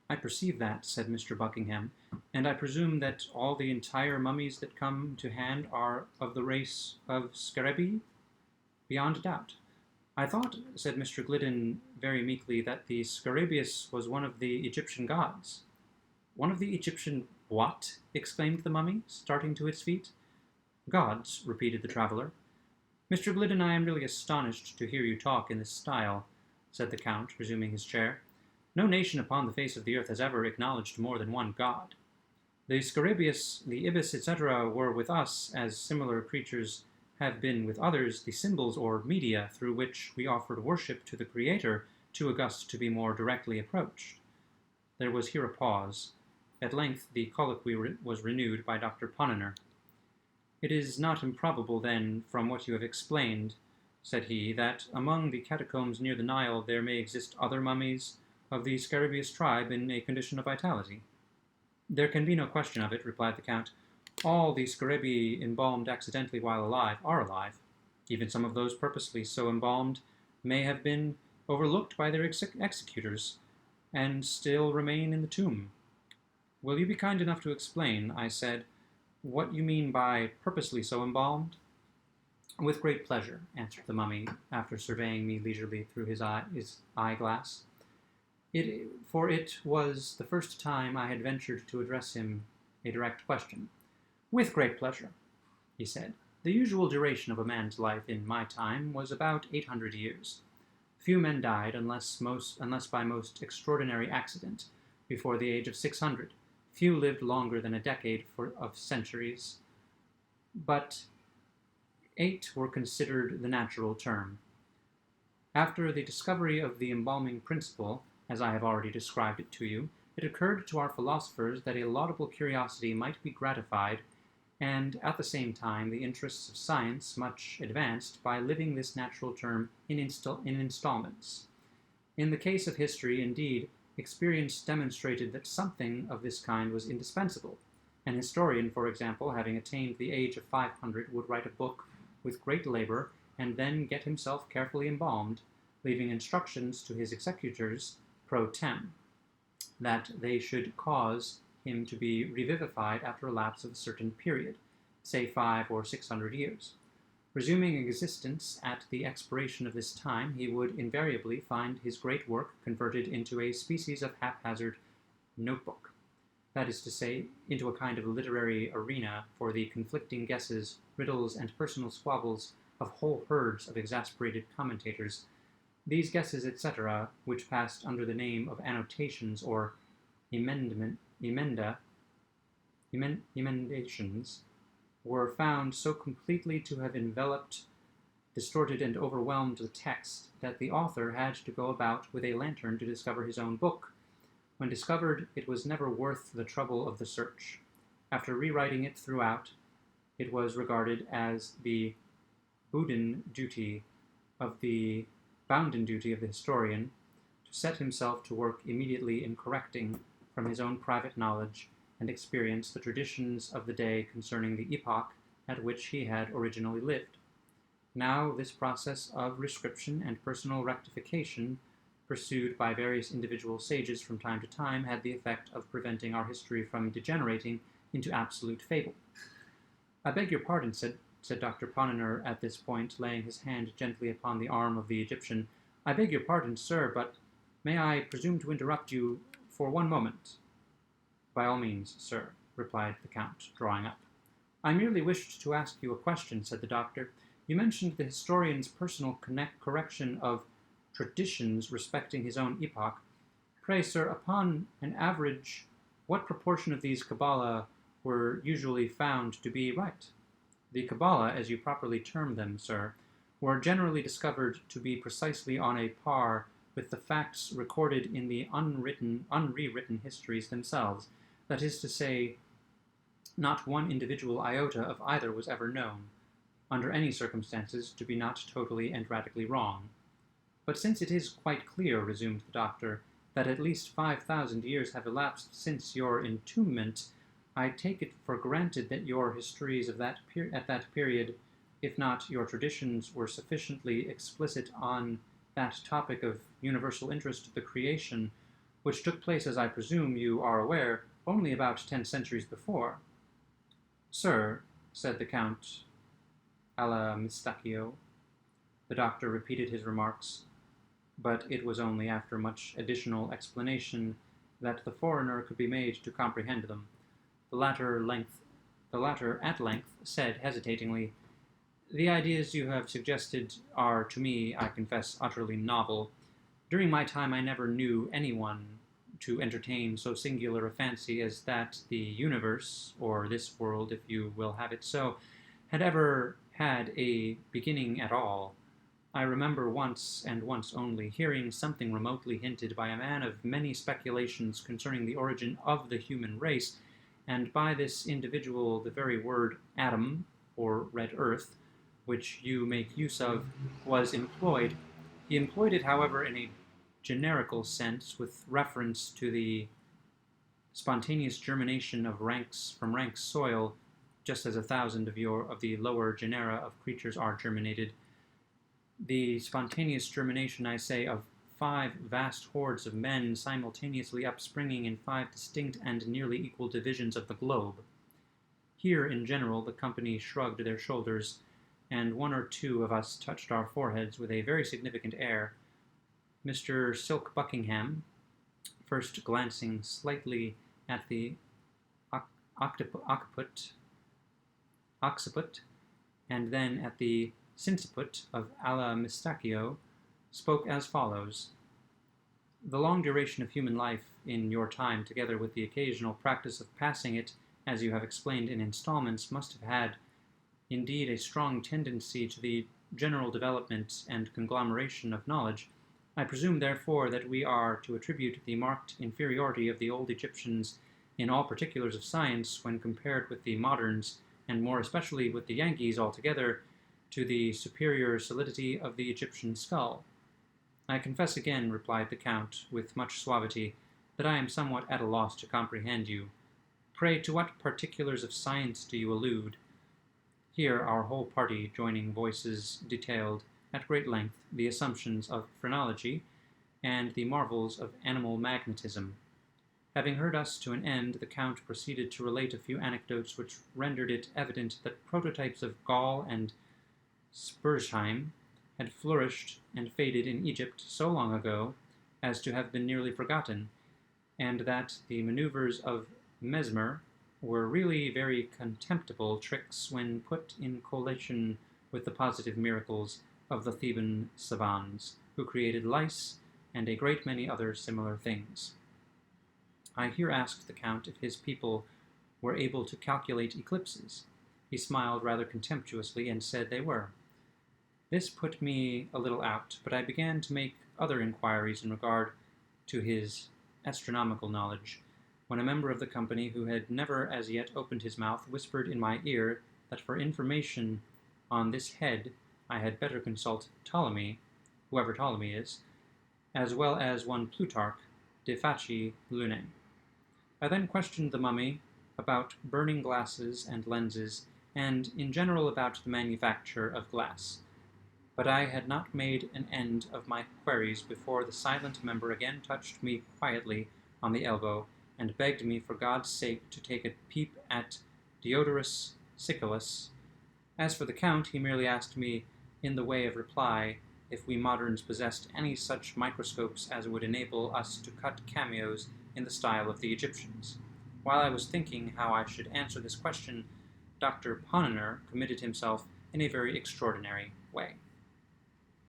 "I perceive that," said Mr. Buckingham, "and I presume that all the entire mummies that come to hand are of the race of Scarabaei?" "Beyond doubt." "I thought," said Mr. Glidden very meekly, "that the Scarabaeus was one of the Egyptian gods." "One of the Egyptian what?" exclaimed the mummy, starting to its feet. "Gods," repeated the traveller. "Mr. Glidden, I am really astonished to hear you talk in this style," said the Count, resuming his chair. "No nation upon the face of the earth has ever acknowledged more than one god. The Scarabaeus, the Ibis, etc., were with us, as similar creatures have been with others, the symbols or media through which we offered worship to the Creator, too august to be more directly approached." There was here a pause. At length the colloquy was renewed by Dr. Ponnonner. "It is not improbable, then, from what you have explained," said he, "that among the catacombs near the Nile there may exist other mummies of the Scarabaeus tribe in a condition of vitality." "There can be no question of it," replied the Count. "All the Scarabaei embalmed accidentally while alive are alive. Even some of those purposely so embalmed may have been overlooked by their executors, and still remain in the tomb." "Will you be kind enough to explain," I said, "what you mean by purposely so embalmed?" "With great pleasure," answered the mummy, after surveying me leisurely through his eyeglass. For it was the first time I had ventured to address him a direct question. "With great pleasure," he said. "The usual duration of a man's life in my time was about 800 years. Few men died, unless by most extraordinary accident, before the age of 600. Few lived longer than a decade of centuries, but 8 were considered the natural term. After the discovery of the embalming principle, as I have already described it to you, it occurred to our philosophers that a laudable curiosity might be gratified, and at the same time the interests of science much advanced, by living this natural term in installments. In the case of history, indeed, experience demonstrated that something of this kind was indispensable. An historian, for example, having attained the age of 500, would write a book with great labor, and then get himself carefully embalmed, leaving instructions to his executors pro tem, that they should cause him to be revivified after a lapse of a certain period, say 500 or 600 years. Resuming existence at the expiration of this time, he would invariably find his great work converted into a species of haphazard notebook, that is to say, into a kind of literary arena for the conflicting guesses, riddles, and personal squabbles of whole herds of exasperated commentators. These guesses, etc., which passed under the name of annotations or emendations, were found so completely to have enveloped, distorted, and overwhelmed the text that the author had to go about with a lantern to discover his own book. When discovered, it was never worth the trouble of the search. After rewriting it throughout, it was regarded as the bounden duty of the historian to set himself to work immediately in correcting, from his own private knowledge and experience, the traditions of the day concerning the epoch at which he had originally lived. Now, this process of rescription and personal rectification, pursued by various individual sages from time to time, had the effect of preventing our history from degenerating into absolute fable. "I beg your pardon," said Dr. Ponnonner at this point, laying his hand gently upon the arm of the Egyptian. "I beg your pardon, sir, but may I presume to interrupt you for one moment?" "By all means, sir," replied the Count, drawing up. "I merely wished to ask you a question," said the doctor. "You mentioned the historian's personal correction of traditions respecting his own epoch. Pray, sir, upon an average, what proportion of these Kabbalah were usually found to be right?" "The Kabbalah, as you properly term them, sir, were generally discovered to be precisely on a par with the facts recorded in the unrewritten histories themselves. That is to say, not one individual iota of either was ever known, under any circumstances, to be not totally and radically wrong." "But since it is quite clear," resumed the doctor, "that at least 5,000 years have elapsed since your entombment, I take it for granted that your histories at that period, if not your traditions, were sufficiently explicit on that topic of universal interest, the creation, which took place, as I presume you are aware, only about 10 centuries before. Sir, said the Count alla Mistacchio. The doctor repeated his remarks, but it was only after much additional explanation that the foreigner could be made to comprehend them. The latter at length said hesitatingly, "The ideas you have suggested are to me, I confess, utterly novel. During my time I never knew anyone to entertain so singular a fancy as that the universe, or this world, if you will have it so, had ever had a beginning at all. I remember once, and once only, hearing something remotely hinted by a man of many speculations concerning the origin of the human race, and by this individual the very word atom, or red earth, which you make use of, was employed. He employed it, however, in a generical sense, with reference to the spontaneous germination of from rank soil, just as 1,000 of the lower genera of creatures are germinated. The spontaneous germination, I say, of 5 vast hordes of men simultaneously upspringing in 5 distinct and nearly equal divisions of the globe." Here, in general, the company shrugged their shoulders, and 1 or 2 of us touched our foreheads with a very significant air. Mr. Silk Buckingham, first glancing slightly at the occiput, and then at the sinciput of alla Mistacchio, spoke as follows: "The long duration of human life in your time, together with the occasional practice of passing it, as you have explained, in installments, must have had, indeed, a strong tendency to the general development and conglomeration of knowledge. I presume, therefore, that we are to attribute the marked inferiority of the old Egyptians in all particulars of science, when compared with the moderns, and more especially with the Yankees altogether, to the superior solidity of the Egyptian skull." "I confess again," replied the Count, with much suavity, "that I am somewhat at a loss to comprehend you. Pray, to what particulars of science do you allude?" Here our whole party joining voices detailed, at great length, the assumptions of phrenology, and the marvels of animal magnetism. Having heard us to an end, the Count proceeded to relate a few anecdotes which rendered it evident that prototypes of Gaul and Spurzheim had flourished and faded in Egypt so long ago as to have been nearly forgotten, and that the maneuvers of Mesmer were really very contemptible tricks when put in collation with the positive miracles of the Theban savans, who created lice and a great many other similar things. I here asked the Count if his people were able to calculate eclipses. He smiled rather contemptuously and said they were. This put me a little out, but I began to make other inquiries in regard to his astronomical knowledge, when a member of the company, who had never as yet opened his mouth, whispered in my ear that for information on this head I had better consult Ptolemy, whoever Ptolemy is, as well as one Plutarch, de facie lunae. I then questioned the mummy about burning glasses and lenses, and in general about the manufacture of glass. But I had not made an end of my queries before the silent member again touched me quietly on the elbow, and begged me for God's sake to take a peep at Diodorus Siculus. As for the Count, he merely asked me, in the way of reply, if we moderns possessed any such microscopes as would enable us to cut cameos in the style of the Egyptians. While I was thinking how I should answer this question, Dr. Ponnonner committed himself in a very extraordinary way.